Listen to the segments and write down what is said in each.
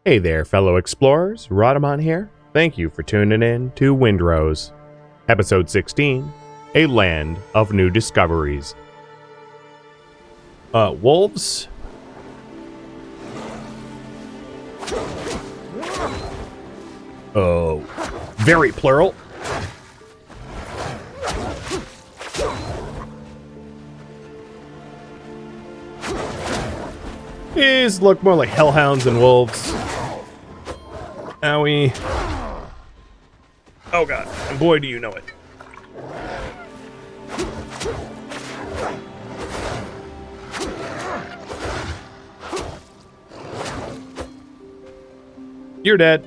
Hey there, fellow explorers. Rhadamant here. Thank you for tuning in to Windrose, Episode 16, A Land of New Discoveries. Wolves? Oh, very plural. These look more like hellhounds than wolves. Owie. Oh god, and boy do you know it. You're dead.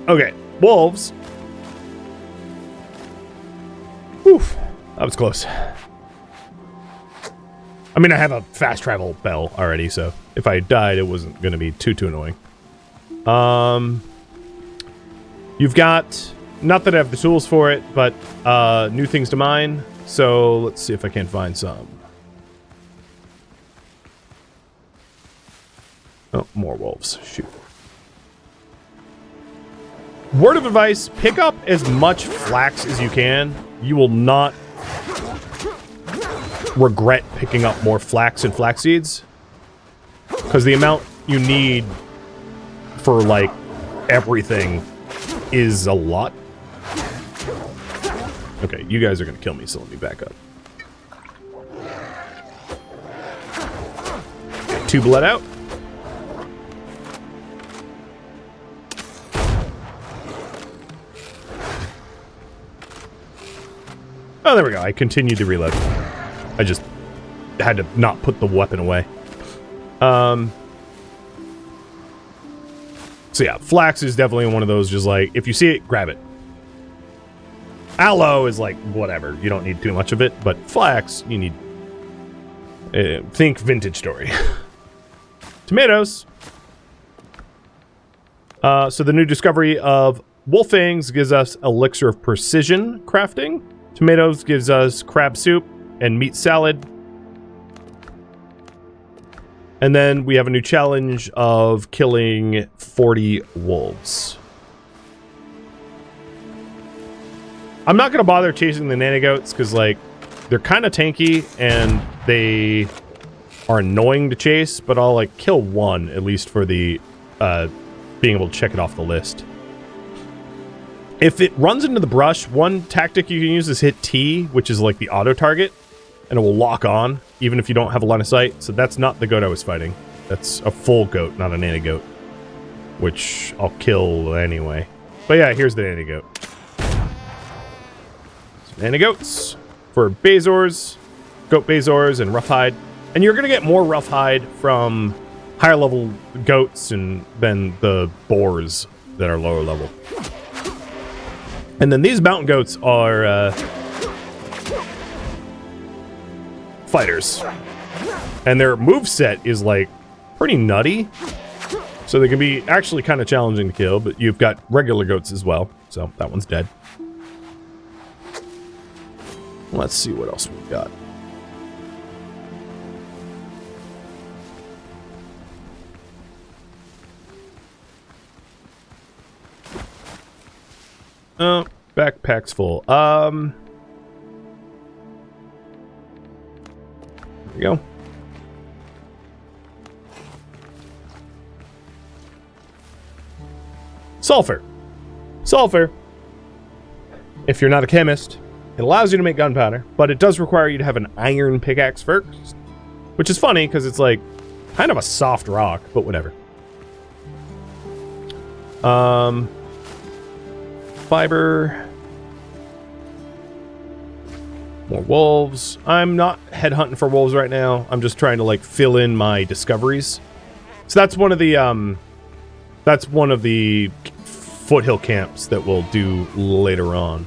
Okay, wolves. Whew, that was close. I mean, I have a fast travel bell already, so if I died, it wasn't going to be too annoying. You've got, not that I have the tools for it, but new things to mine. So let's see if I can find some. Oh, more wolves. Shoot. Word of advice, pick up as much flax as you can. You will not regret picking up more flax and flax seeds, because the amount you need for like everything is a lot. Okay, you guys are gonna kill me, so let me back up. Okay, 2 blood out. Oh, there we go. I continued to reload. I just had to not put the weapon away. So yeah, flax is definitely one of those, just like, if you see it, grab it. Aloe is like, whatever. You don't need too much of it, but flax, you need... think vintage story. Tomatoes. So the new discovery of wolf fangs gives us elixir of precision crafting. Tomatoes gives us crab soup and meat salad. And then we have a new challenge of killing 40 wolves. I'm not going to bother chasing the nanogoats because, like, they're kind of tanky and they are annoying to chase, but I'll, like, kill one at least for the being able to check it off the list. If it runs into the brush, one tactic you can use is hit T, which is like the auto target, and it will lock on, even if you don't have a line of sight. So that's not the goat I was fighting. That's a full goat, not a nanny goat, which I'll kill anyway. But yeah, here's the nanny goat. So nanny goats for Bazors, goat Bazors, and roughhide. And you're going to get more roughhide from higher level goats than the boars that are lower level. And then these mountain goats are fighters, and their moveset is like pretty nutty, so they can be actually kind of challenging to kill. But you've got regular goats as well, so that one's dead. Let's see what else we've got. Oh, backpack's full. There we go. Sulfur. Sulfur, if you're not a chemist, it allows you to make gunpowder, but it does require you to have an iron pickaxe first, which is funny because it's like kind of a soft rock, but whatever. Fiber. More wolves. I'm not headhunting for wolves right now. I'm just trying to like fill in my discoveries. So that's one of the foothill camps that we'll do later on.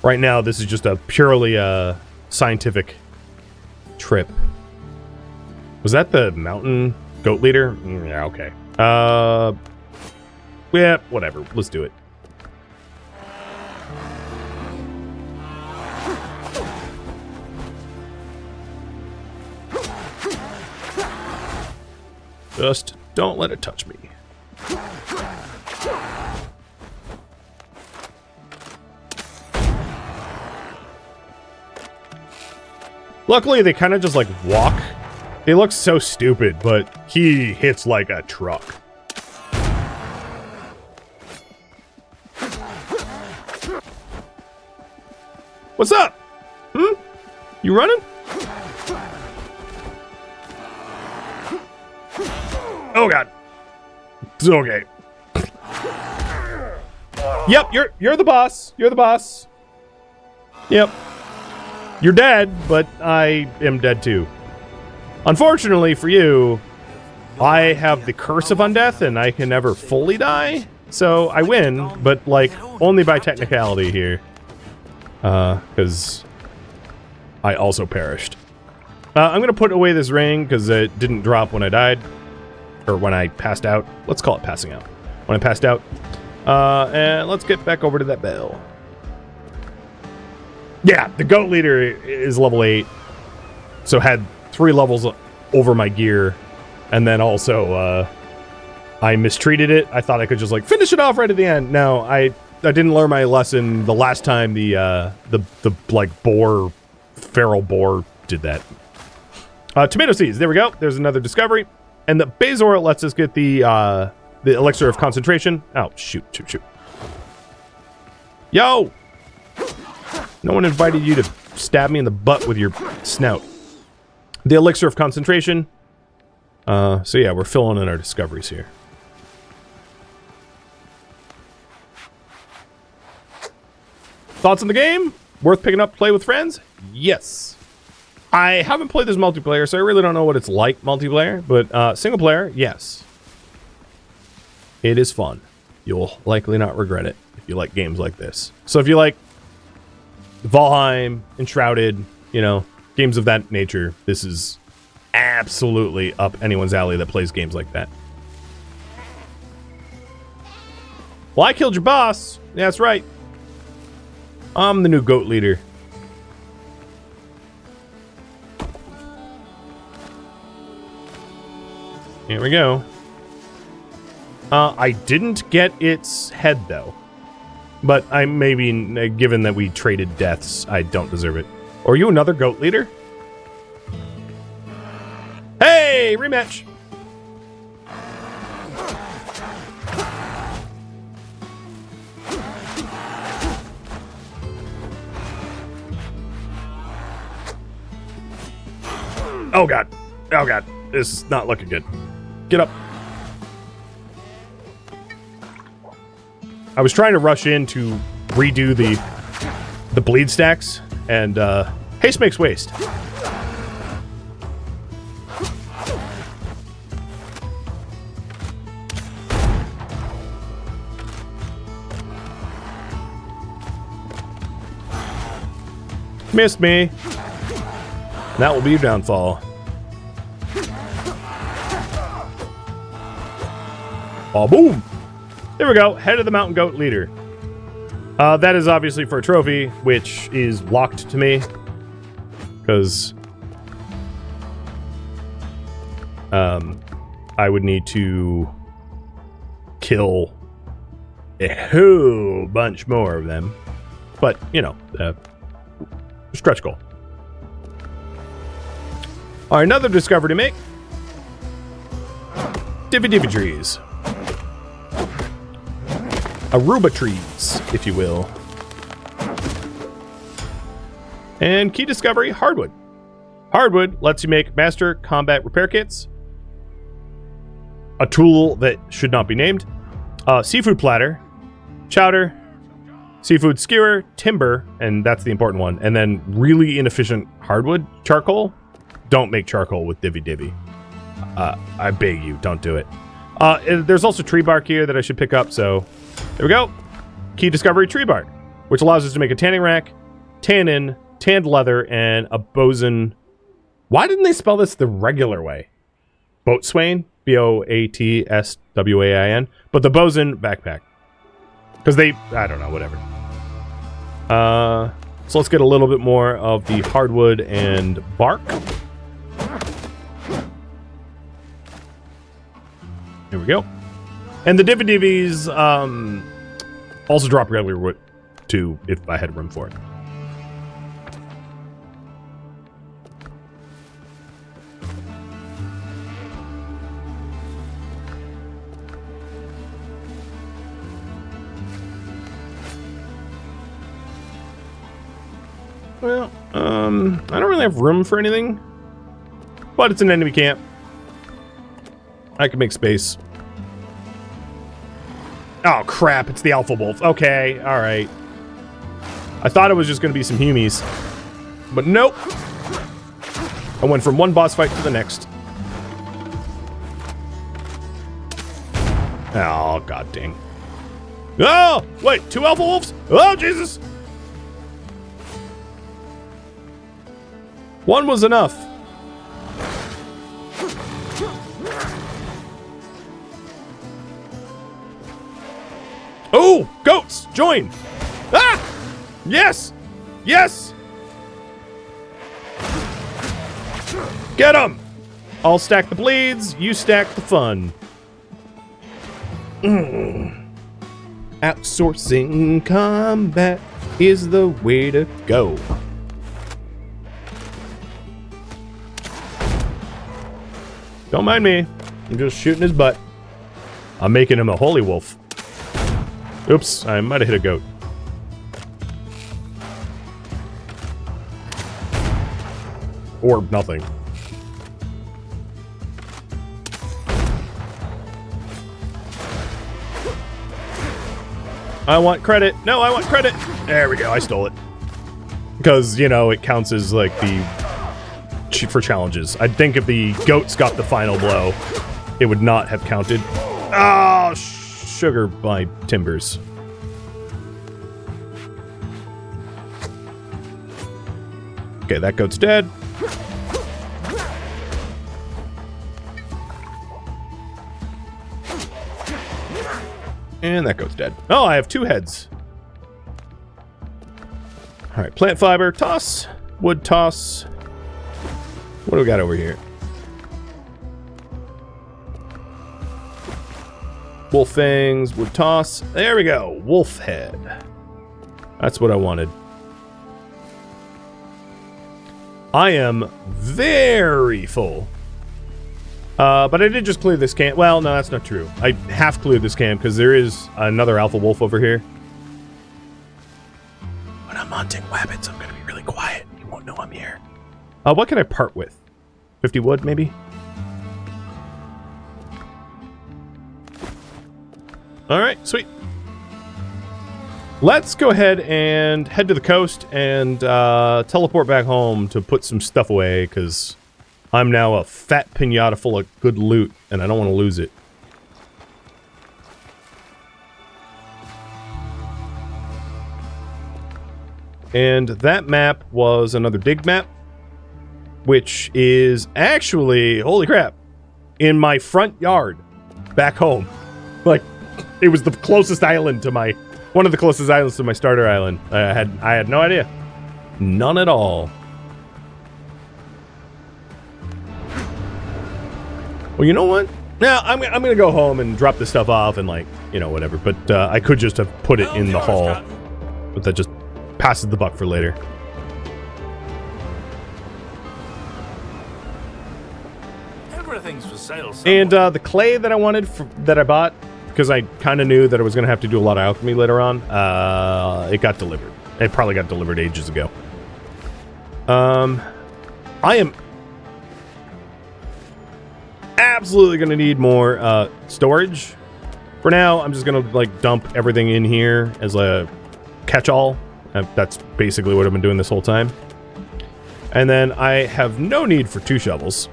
Right now, this is just a purely scientific trip. Was that the mountain goat leader? Yeah, okay. Yeah, whatever. Let's do it. Just Don't let it touch me. Luckily, they kind of just, like, walk. They look so stupid, but he hits like a truck. What's up? Hmm? You running? Oh, God. It's okay. Yep, you're the boss. You're the boss. Yep. You're dead, but I am dead too. Unfortunately for you, I have the curse of undeath and I can never fully die. So I win, but like only by technicality here. Because I also perished. I'm going to put away this ring because it didn't drop when I died. Or when I passed out. Let's call it passing out. When I passed out. And let's get back over to that bell. Yeah, the goat leader is level 8. So had 3 levels over my gear. And then also, I mistreated it. I thought I could just like finish it off right at the end. No, I didn't learn my lesson the last time the like feral boar did that. Tomato seeds, there we go. There's another discovery. And the Bazor lets us get the elixir of concentration. Oh, shoot. Yo! No one invited you to stab me in the butt with your snout. The elixir of concentration. So yeah, we're filling in our discoveries here. Thoughts on the game? Worth picking up to play with friends? Yes. I haven't played this multiplayer, so I really don't know what it's like multiplayer, but single player, yes. It is fun. You'll likely not regret it if you like games like this. So if you like Valheim, Enshrouded, you know, games of that nature, this is absolutely up anyone's alley that plays games like that. Well, I killed your boss. Yeah, that's right. I'm the new goat leader. Here we go. I didn't get its head, though. But I maybe, given that we traded deaths, I don't deserve it. Or are you another goat leader? Hey, rematch! Oh god. Oh god. This is not looking good. Get up. I was trying to rush in to redo the bleed stacks, and haste makes waste. Missed me. That will be your downfall. Oh, boom! There we go. Head of the mountain goat leader. That is obviously for a trophy, which is locked to me. Because I would need to kill a whole bunch more of them. But, you know, stretch goal. All right, another discovery to make. Divvy trees. Aruba trees, if you will. And key discovery, hardwood. Hardwood lets you make master combat repair kits. A tool that should not be named. Seafood platter. Chowder. Seafood skewer. Timber. And that's the important one. And then really inefficient hardwood. Charcoal. Don't make charcoal with divvy. I beg you, don't do it. There's also tree bark here that I should pick up, so there we go. Key discovery, tree bark, which allows us to make a tanning rack, tannin, tanned leather, and a bosun. Why didn't they spell this the regular way? Boatswain, B-O-A-T-S-W-A-I-N, but the bosun backpack. Because they, I don't know, whatever. So let's get a little bit more of the hardwood and bark. Here we go. And the Divi-Divis also drop regular wood, too, if I had room for it. Well, I don't really have room for anything, but it's an enemy camp. I can make space. Oh, crap, it's the Alpha Wolf. Okay, all right. I thought it was just going to be some humies, but nope. I went from one boss fight to the next. Oh, god dang. Oh, wait, 2 Alpha Wolves? Oh, Jesus. One was enough. Oh, goats, join. Ah, yes, yes. Get them. I'll stack the bleeds, you stack the fun. Outsourcing combat is the way to go. Don't mind me. I'm just shooting his butt. I'm making him a holy wolf. Oops, I might have hit a goat. Or nothing. I want credit. No, I want credit. There we go. I stole it. Because, you know, it counts as like the... for challenges. I'd think if the goats got the final blow, it would not have counted. Oh, sugar by timbers. Okay, that goat's dead. And that goat's dead. Oh, I have 2 heads. All right, plant fiber, toss. Wood toss. What do we got over here? Wolf fangs, wood toss. There we go. Wolf head. That's what I wanted. I am very full. But I did just clear this camp. Well, no, that's not true. I half cleared this camp because there is another alpha wolf over here. When I'm hunting wabbits, I'm going to be really quiet. You won't know I'm here. What can I part with? 50 wood, maybe? Alright, sweet. Let's go ahead and head to the coast and teleport back home to put some stuff away, because I'm now a fat pinata full of good loot, and I don't want to lose it. And that map was another dig map, which is actually, holy crap, in my front yard, back home. Like, it was the closest island to my, one of the closest islands to my starter island. I had no idea. None at all. Well, you know what? Now, I'm gonna go home and drop this stuff off and, like, you know, whatever. But I could just have put it in the hall. But that just passes the buck for later. Everything's for sale somewhere. And the clay that I wanted, that I bought, because I kind of knew that I was going to have to do a lot of alchemy later on, it got delivered. It probably got delivered ages ago. I am absolutely going to need more storage. For now, I'm just going to, like, dump everything in here as a catch-all. That's basically what I've been doing this whole time. And then I have no need for 2 shovels.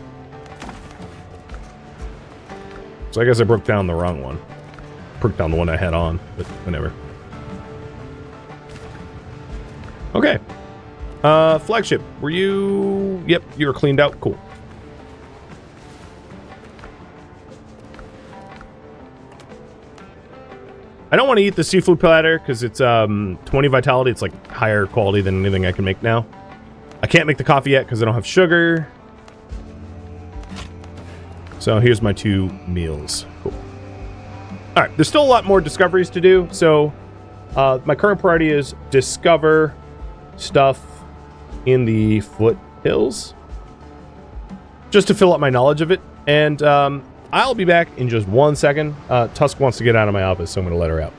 So I guess I broke down the wrong one. Broke down the one I had on, but whatever. Okay. Flagship, were you... Yep, you were cleaned out. Cool. I don't want to eat the seafood platter because it's 20 vitality. It's like higher quality than anything I can make now. I can't make the coffee yet because I don't have sugar. So here's my 2 meals. Cool. All right, there's still a lot more discoveries to do. So my current priority is discover stuff in the foothills, just to fill up my knowledge of it. And I'll be back in just 1 second. Tusk wants to get out of my office, so I'm going to let her out.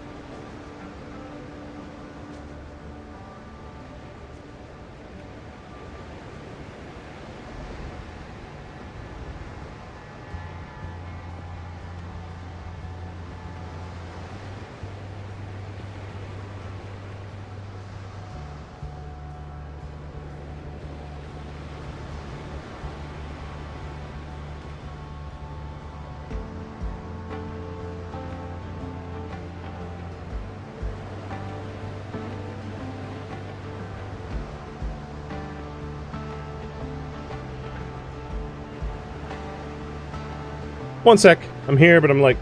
One sec. I'm here, but I'm like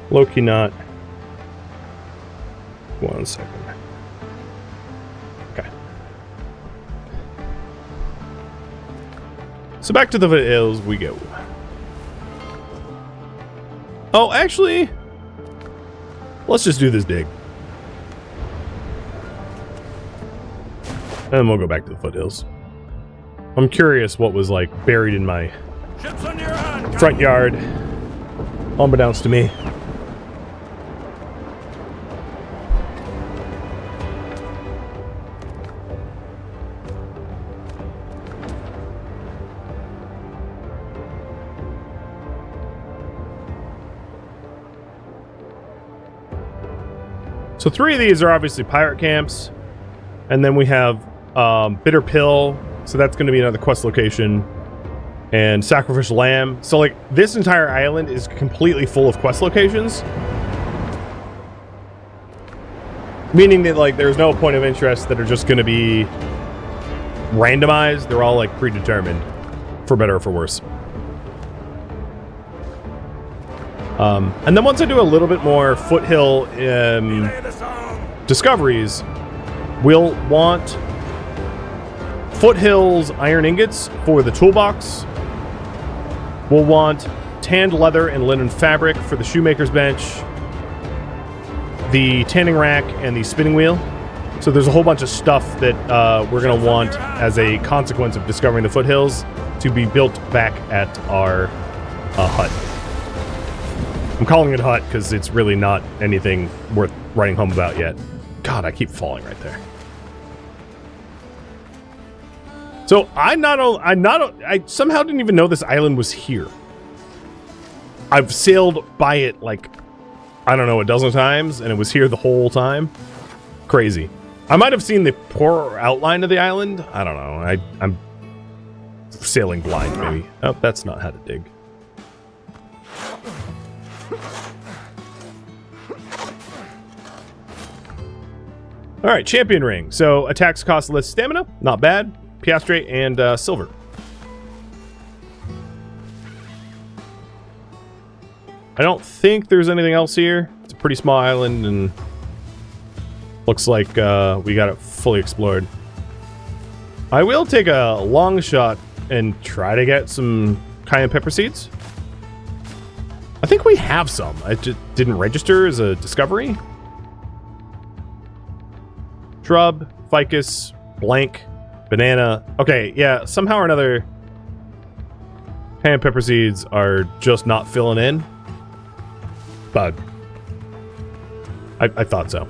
low-key not. 1 second. Okay. So back to the foothills we go. Oh, actually, let's just do this dig. And then we'll go back to the foothills. I'm curious what was like buried in my front yard, unbeknownst to me. So 3 of these are obviously pirate camps, and then we have Bitter Pill, so that's going to be another quest location. And Sacrificial Lamb. So, like, this entire island is completely full of quest locations. Meaning that, like, there's no point of interest that are just going to be randomized. They're all, like, predetermined. For better or for worse. And then once I do a little bit more foothill discoveries, we'll want foothills iron ingots for the toolbox. We'll want tanned leather and linen fabric for the shoemaker's bench, the tanning rack, and the spinning wheel. So there's a whole bunch of stuff that we're going to want as a consequence of discovering the foothills to be built back at our hut. I'm calling it a hut because it's really not anything worth writing home about yet. God, I keep falling right there. So I somehow didn't even know this island was here. I've sailed by it like, I don't know, a dozen times, and it was here the whole time. Crazy. I might have seen the poor outline of the island. I don't know. I'm sailing blind, maybe. Oh, that's not how to dig. All right, champion ring. So attacks cost less stamina. Not bad. Piastre and silver. I don't think there's anything else here. It's a pretty small island and looks like we got it fully explored. I will take a long shot and try to get some cayenne pepper seeds. I think we have some. I just didn't register as a discovery. Shrub, ficus, blank, banana. Okay, yeah, somehow or another, cayenne pepper seeds are just not filling in. But I thought so.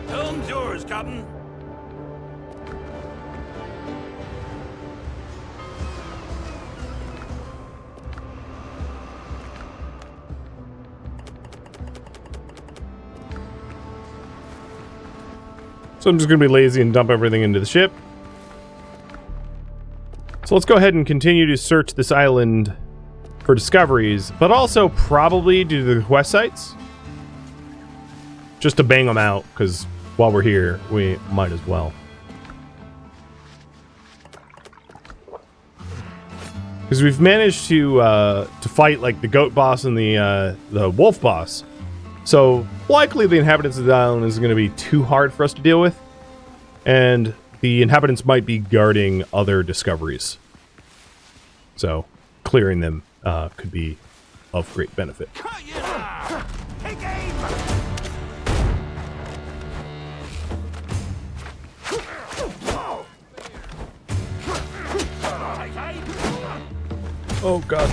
Helm's yours, Captain. So I'm just going to be lazy and dump everything into the ship. So let's go ahead and continue to search this island for discoveries, but also probably do the quest sites. Just to bang them out, because while we're here, we might as well. Because we've managed to fight like the goat boss and the wolf boss. So likely the inhabitants of the island is going to be too hard for us to deal with. And the inhabitants might be guarding other discoveries. So clearing them could be of great benefit. Take aim! Oh god.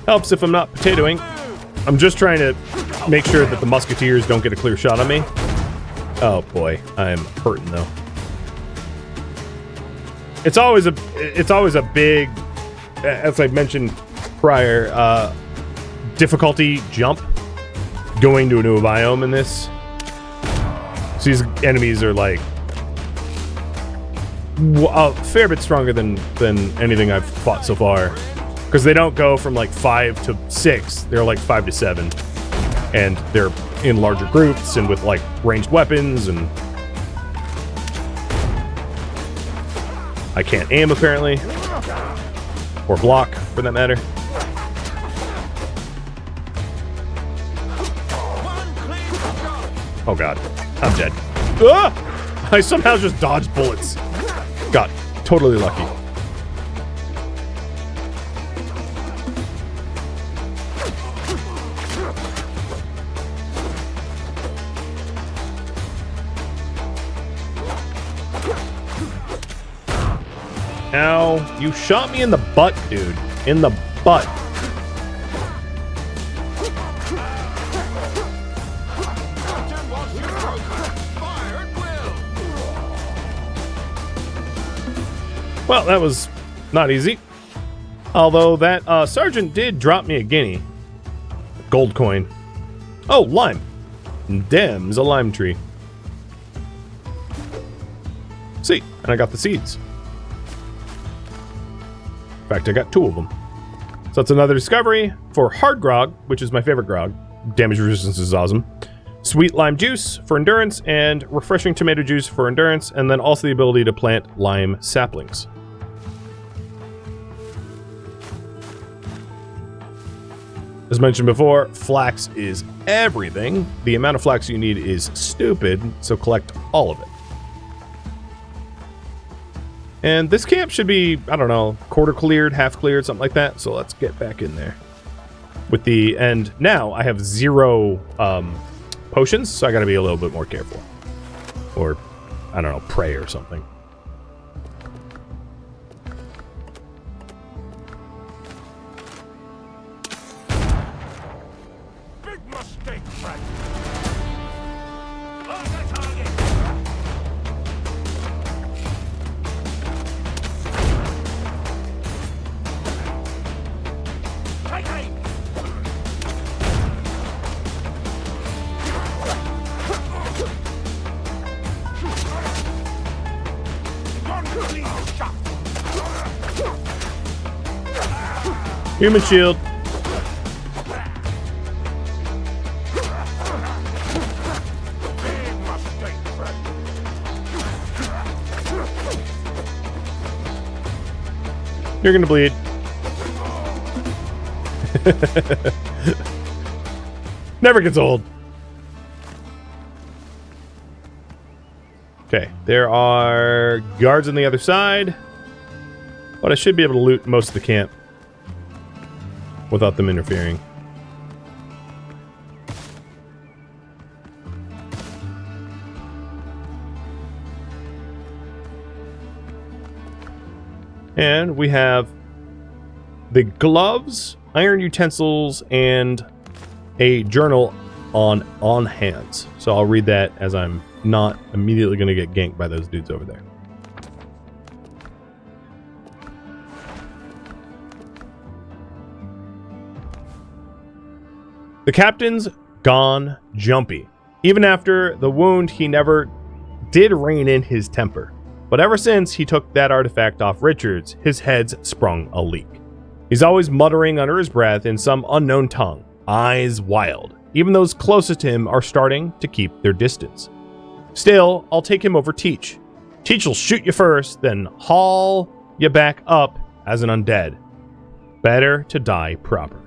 Helps if I'm not potatoing. I'm just trying to make sure that the musketeers don't get a clear shot on me. Oh boy, I'm hurting though. It's always a big, as I mentioned prior, difficulty jump going to a new biome in this. So these enemies are like a fair bit stronger than anything I've fought so far. Because they don't go from like 5 to 6, they're like 5 to 7. And they're in larger groups and with like ranged weapons, and I can't aim apparently. Or block for that matter. Oh god, I'm dead. Ah! I somehow just dodged bullets. Got totally lucky. Ow, you shot me in the butt, dude. In the butt. Well, that was not easy. Although that sergeant did drop me a guinea. Gold coin. Oh, lime. Dem's a lime tree. See, and I got the seeds. In fact, I got 2 of them. So that's another discovery for hard grog, which is my favorite grog. Damage resistance is awesome. Sweet lime juice for endurance, and refreshing tomato juice for endurance, and then also the ability to plant lime saplings. As mentioned before, flax is everything. The amount of flax you need is stupid, so collect all of it. And this camp should be, I don't know, quarter cleared, half cleared, something like that. So let's get back in there. With the end, now I have 0 potions, so I gotta be a little bit more careful. Or, I don't know, pray or something. Big mistake, Fred. On the target. Take aim. Human shield. You're gonna bleed. Never gets old. Okay, there are guards on the other side, but I should be able to loot most of the camp without them interfering. And we have the gloves, iron utensils, and a journal on hands. So I'll read that as I'm not immediately going to get ganked by those dudes over there. The captain's gone jumpy. Even after the wound, he never did rein in his temper. But ever since he took that artifact off Richards, his head's sprung a leak. He's always muttering under his breath in some unknown tongue, eyes wild. Even those closest to him are starting to keep their distance. Still, I'll take him over Teach. Teach will shoot you first, then haul you back up as an undead. Better to die proper.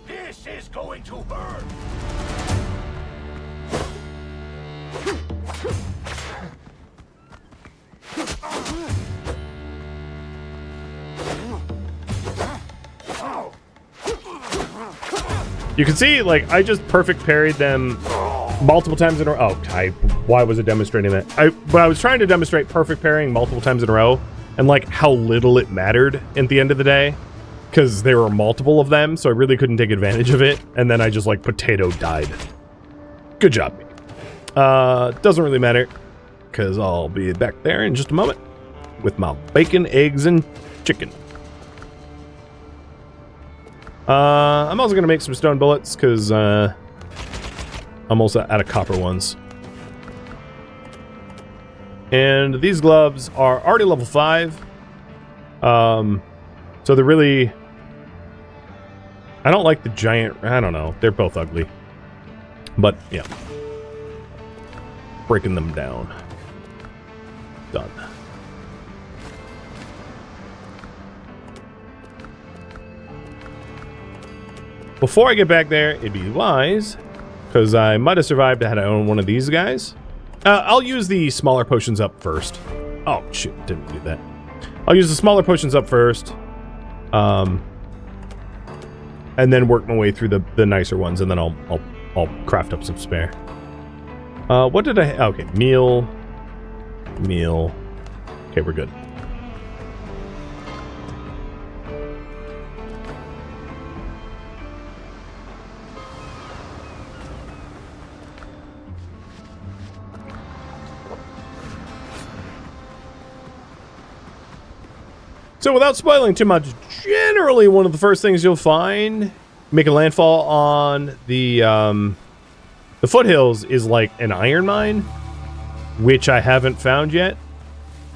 This is going to hurt. You can see, like, I just perfect parried them multiple times in a row. Oh, why was it demonstrating that? But I was trying to demonstrate perfect parrying multiple times in a row, and like how little it mattered at the end of the day, because there were multiple of them, so I really couldn't take advantage of it. And then I just like potato died. Good job. Doesn't really matter, because I'll be back there in just a moment with my bacon, eggs, and chicken. I'm also gonna make some stone bullets because I'm almost out of copper ones. And these gloves are already level 5. So they're really... I don't like the giant... I don't know. They're both ugly. But, yeah. Breaking them down. Done. Before I get back there, it'd be wise, because I might have survived had I owned one of these guys. I'll use the smaller potions up first. Oh, shoot, didn't do that. I'll use the smaller potions up first. And then work my way through the nicer ones, and then I'll craft up some spare. What did I... Okay, meal. Meal. Okay, we're good. So without spoiling too much, generally one of the first things you'll find making landfall on the foothills is like an iron mine, which I haven't found yet.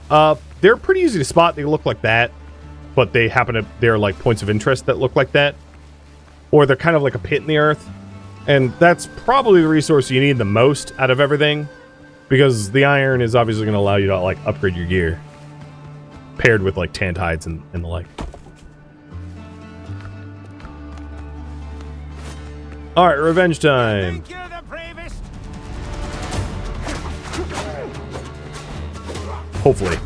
They're pretty easy to spot. They look like that, but they're like points of interest that look like that, or they're kind of like a pit in the earth, and that's probably the resource you need the most out of everything, because the iron is obviously going to allow you to like upgrade your gear. Paired with like tanned hides and the like. All right, revenge time. Think you're the bravest? Hopefully.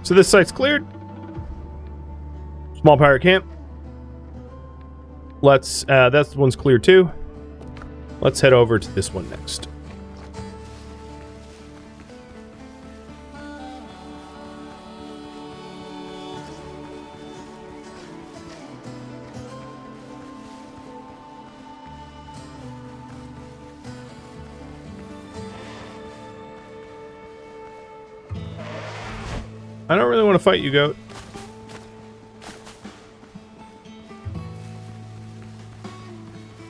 So this site's cleared. Small pirate camp. Let's, that one's clear too. Let's head over to this one next. I don't really want to fight you, goat.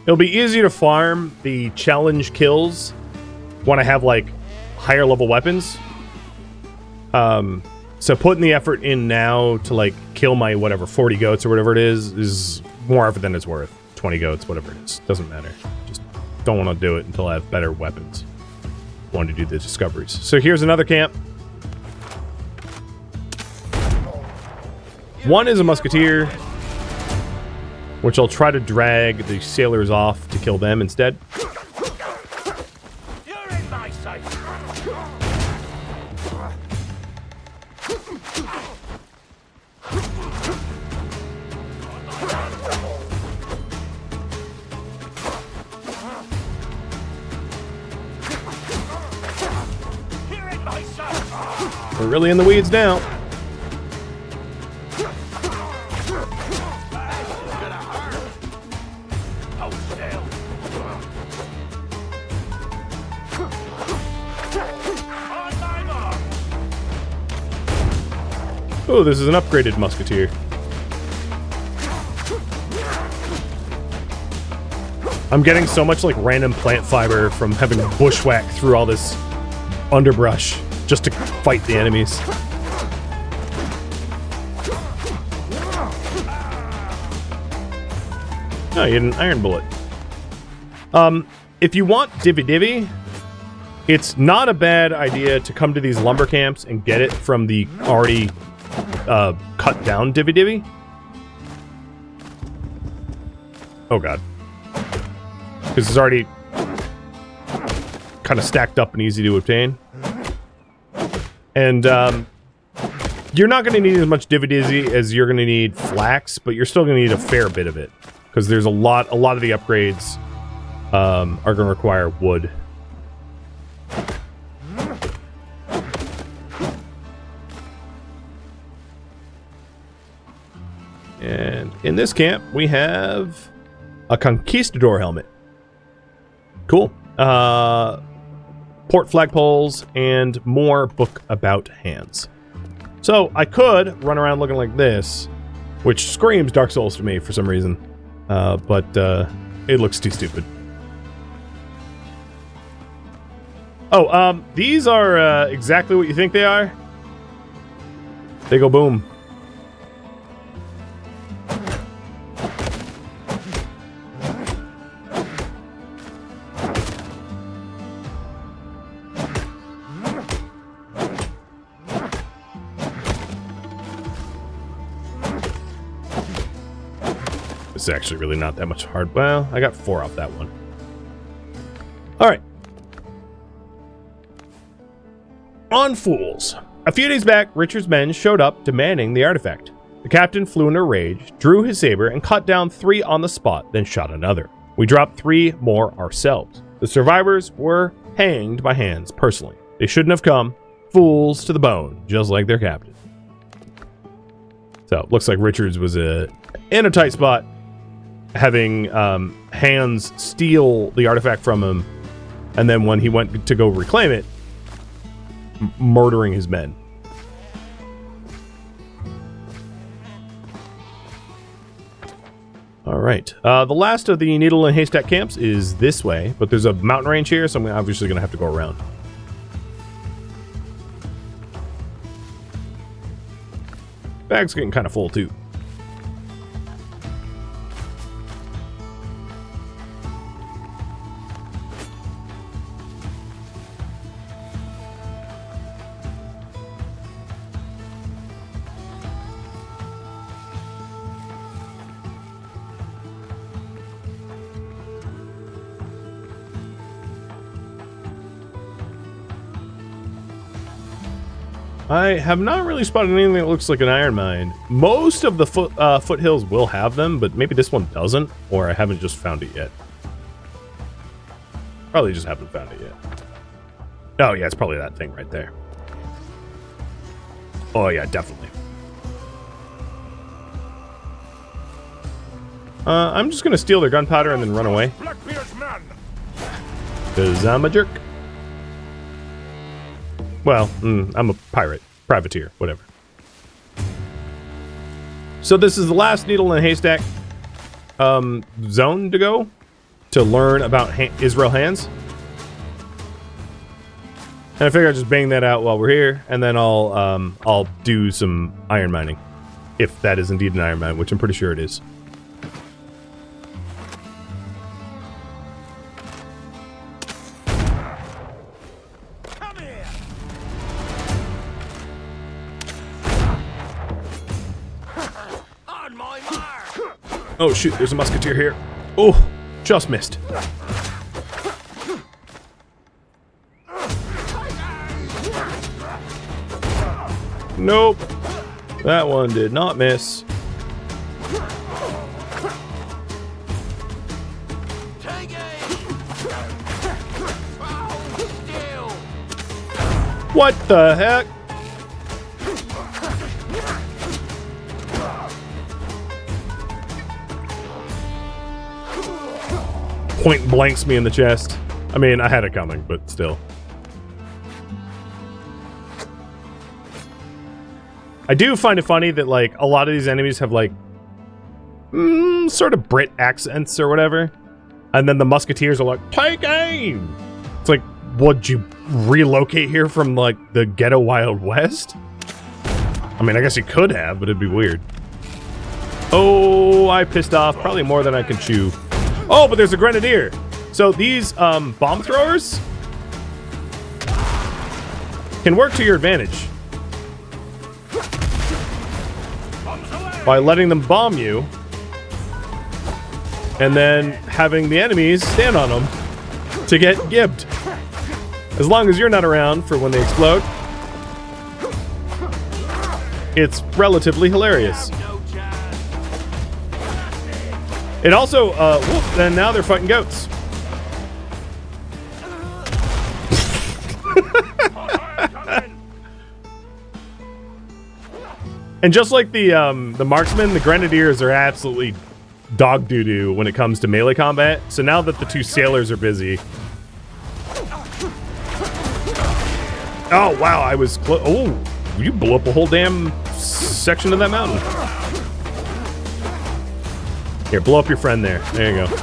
It'll be easy to farm the challenge kills when I have, like, higher level weapons. So putting the effort in now to, like, kill my, whatever, 40 goats or whatever it is more effort than it's worth. 20 goats, whatever it is. Doesn't matter. Just don't want to do it until I have better weapons. Want to do the discoveries. So here's another camp. One is a musketeer, which I'll try to drag the sailors off to kill them instead. You're in my sight. You're in my sight. We're really in the weeds now. Oh, this is an upgraded musketeer. I'm getting so much like random plant fiber from having bushwhacked through all this underbrush just to fight the enemies. Oh, you had an iron bullet. If you want Divvy Divvy, it's not a bad idea to come to these lumber camps and get it from the already cut down Divvy Divvy. Oh god. Because it's already kind of stacked up and easy to obtain. And you're not going to need as much Divvy Divvy as you're going to need flax, but you're still going to need a fair bit of it. Because there's a lot of the upgrades are going to require wood. And in this camp, we have a conquistador helmet. Cool. Port flagpoles and more book about hands. So I could run around looking like this, which screams Dark Souls to me for some reason. But it looks too stupid. Oh, these are exactly what you think they are. They go boom. It's actually really not that much hard. Well, I got 4 off that one. Alright. On Fools. A few days back, Richard's men showed up demanding the artifact. The captain flew in a rage, drew his saber, and cut down 3 on the spot, then shot another. We dropped 3 more ourselves. The survivors were hanged by hands, personally. They shouldn't have come. Fools to the bone, just like their captain. So, looks like Richards was in a tight spot, having hands steal the artifact from him, and then when he went to go reclaim it, murdering his men. Alright, the last of the needle and haystack camps is this way, but there's a mountain range here, so I'm obviously going to have to go around. Bag's getting kind of full too. I have not really spotted anything that looks like an iron mine. Most of the foothills will have them, but maybe this one doesn't, or I haven't just found it yet. Probably just haven't found it yet. Oh yeah, it's probably that thing right there. Oh yeah, definitely. I'm just gonna steal their gunpowder and then run away. Blackbeard's man. Cause I'm a jerk. Well, I'm a pirate, privateer, whatever. So this is the last needle in a haystack zone to go to learn about Israel hands. And I figure I'll just bang that out while we're here, and then I'll do some iron mining, if that is indeed an iron mine, which I'm pretty sure it is. Oh shoot, there's a musketeer here. Oh, just missed. Nope. That one did not miss. What the heck? Point blanks me in the chest. I mean, I had it coming, but still. I do find it funny that like a lot of these enemies have like sort of Brit accents or whatever, and then the musketeers are like, "Take aim!" It's like, would you relocate here from like the ghetto Wild West? I mean, I guess you could have, but it'd be weird. Oh, I pissed off probably more than I can chew. Oh, but there's a grenadier. So these bomb throwers can work to your advantage by letting them bomb you and then having the enemies stand on them to get gibbed. As long as you're not around for when they explode, it's relatively hilarious. It also, whoop, and now they're fighting goats. And just like the marksmen, the grenadiers are absolutely dog doo-doo when it comes to melee combat. So now that the two sailors are busy. Oh, wow, I was close. Oh, you blew up a whole damn section of that mountain. Here, blow up your friend there. There you go.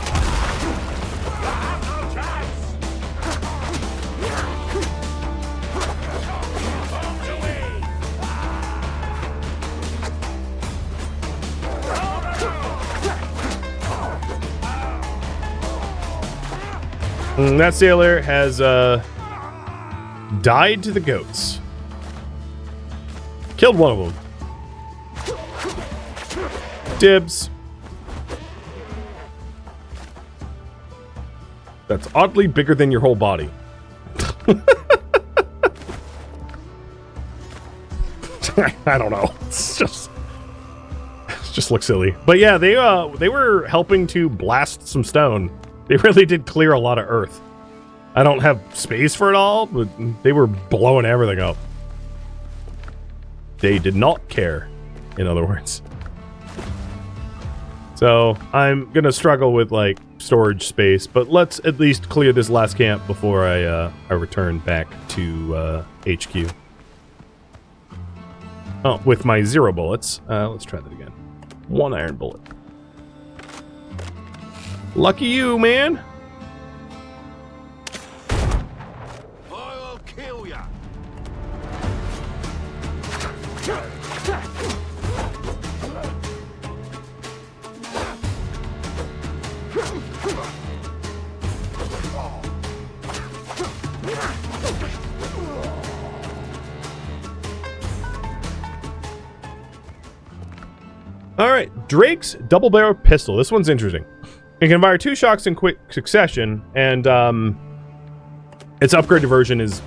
That sailor has died to the goats. Killed one of them. Dibs. That's oddly bigger than your whole body. I don't know. It just looks silly. But yeah, they were helping to blast some stone. They really did clear a lot of earth. I don't have space for it all, but they were blowing everything up. They did not care, in other words. So I'm gonna struggle with like storage space, but let's at least clear this last camp before I return back to HQ. Oh, with my 0 bullets. Let's try that again. 1 iron bullet. Lucky you, man. I'll kill ya. All right, Drake's double-barrel pistol. This one's interesting. It can fire 2 shots in quick succession, and its upgraded version is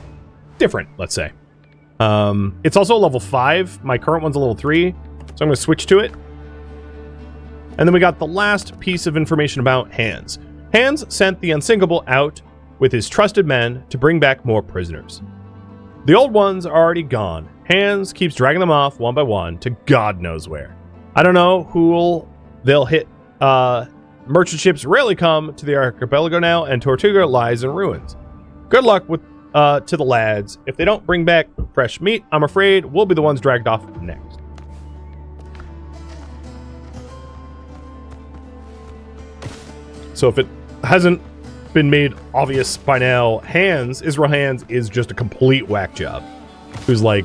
different, let's say. It's also a level 5. My current one's a level 3, so I'm going to switch to it. And then we got the last piece of information about Hands. Hands sent the Unsinkable out with his trusted men to bring back more prisoners. The old ones are already gone. Hands keeps dragging them off one by one to God knows where. I don't know who they'll hit. Merchant ships rarely come to the archipelago now, and Tortuga lies in ruins. Good luck with to the lads. If they don't bring back fresh meat, I'm afraid we'll be the ones dragged off next. So if it hasn't been made obvious by now, Israel Hands is just a complete whack job. Who's like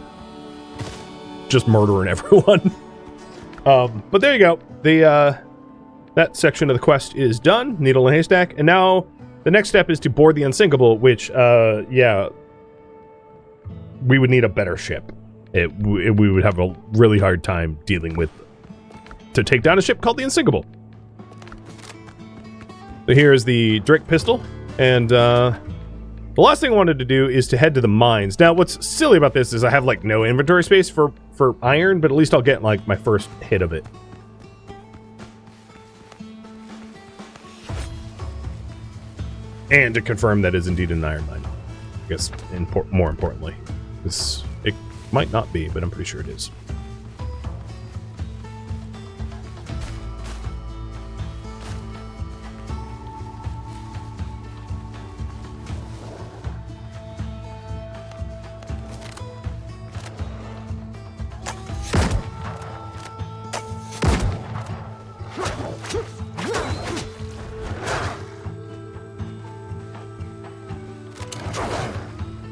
just murdering everyone. But there you go. That section of the quest is done. Needle and haystack. And now the next step is to board the Unsinkable, which, yeah, we would need a better ship. We would have a really hard time dealing with to take down a ship called the Unsinkable. So here's the Drake pistol. And the last thing I wanted to do is to head to the mines. Now, what's silly about this is I have, like, no inventory space for iron, but at least I'll get, like, my first hit of it. And to confirm that is indeed an iron mine. I guess, more importantly. It might not be, but I'm pretty sure it is.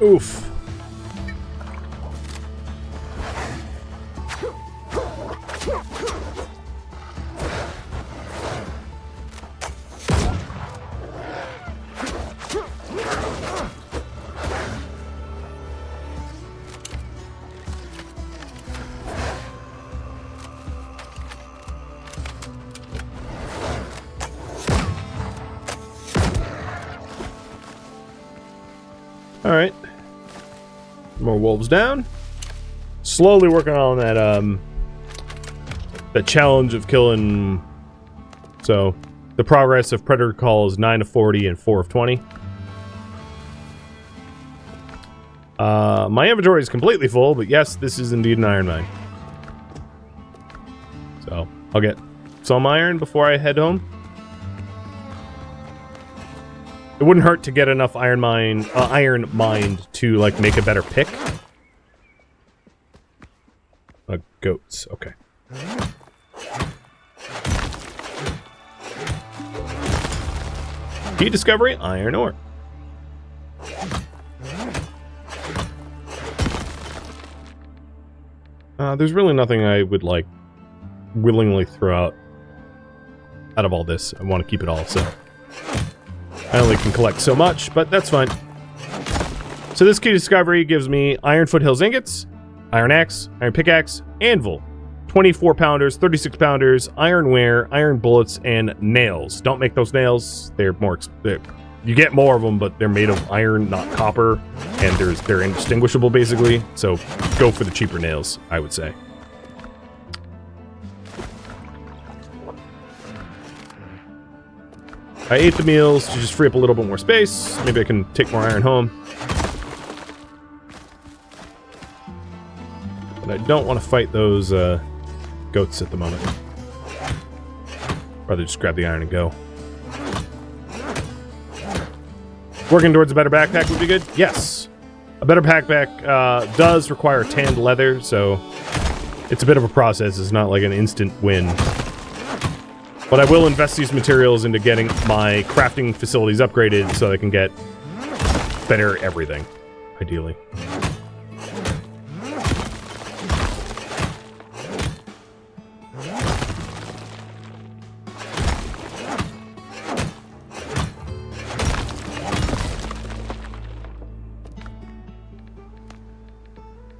Oof. All right. More wolves down. Slowly working on that that challenge of killing. So the progress of predator call is 9 of 40 and 4 of 20. My inventory is completely full, but yes, this is indeed an iron mine. So I'll get some iron before I head home. It wouldn't hurt to get enough iron mined to like make a better pick. Goats, okay. Key discovery, iron ore. There's really nothing I would like willingly throw out of all this. I want to keep it all, so I only can collect so much, but that's fine. So this key discovery gives me iron foothills ingots, iron axe, iron pickaxe, anvil, 24 pounders, 36 pounders, ironware, iron bullets, and nails. Don't make those nails. They're more you get more of them, but they're made of iron, not copper, and they're indistinguishable basically. So go for the cheaper nails, I would say. I ate the meals to just free up a little bit more space. Maybe I can take more iron home. But I don't want to fight those goats at the moment. Rather just grab the iron and go. Working towards a better backpack would be good? Yes. A better backpack does require tanned leather, so it's a bit of a process. It's not like an instant win. But I will invest these materials into getting my crafting facilities upgraded so I can get better everything, ideally.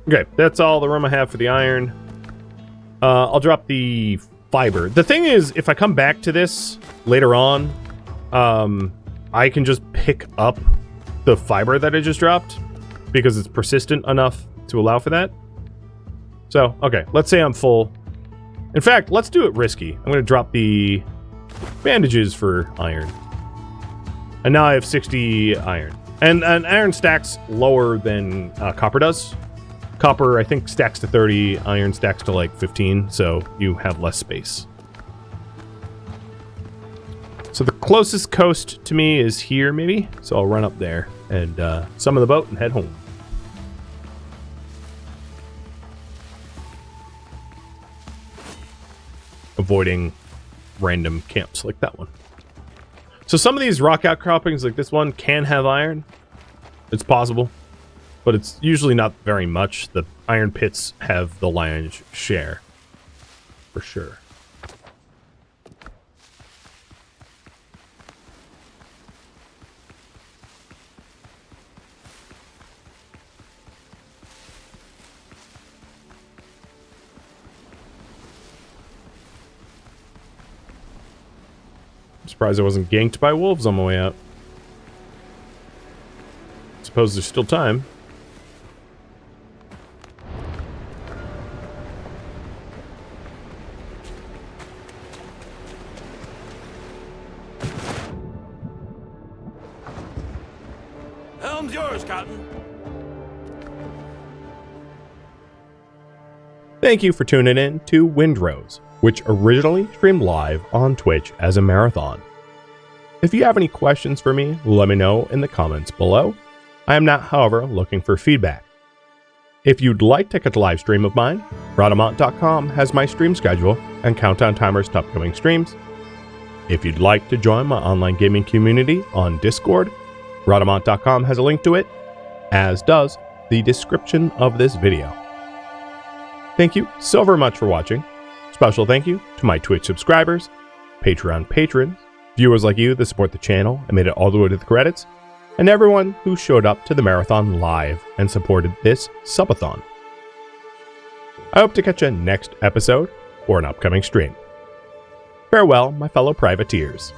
Okay, that's all the room I have for the iron. I'll drop the fiber. The thing is, if I come back to this later on, I can just pick up the fiber that I just dropped because it's persistent enough to allow for that. So, okay, let's say I'm full. In fact, let's do it risky. I'm going to drop the bandages for iron. And now I have 60 iron. And iron stacks lower than copper does. Copper, I think, stacks to 30. Iron stacks to like 15, so you have less space. So the closest coast to me is here, maybe. So I'll run up there and summon the boat and head home. Avoiding random camps like that one. So some of these rock outcroppings, like this one, can have iron. It's possible. But it's usually not very much. The iron pits have the lion's share. For sure. I'm surprised I wasn't ganked by wolves on my way out. Suppose there's still time. Helm's yours, Captain. Thank you for tuning in to Windrose, which originally streamed live on Twitch as a marathon. If you have any questions for me, let me know in the comments below. I am not, however, looking for feedback. If you'd like to catch a live stream of mine, Rhadamant.com has my stream schedule and countdown timers to upcoming streams. If you'd like to join my online gaming community on Discord, Rhadamant.com has a link to it. as does the description of this video. Thank you so very much for watching. Special thank you to my Twitch subscribers, Patreon patrons, viewers like you that support the channel and made it all the way to the credits, and everyone who showed up to the marathon live and supported this subathon. I hope to catch you next episode or an upcoming stream. Farewell, my fellow privateers.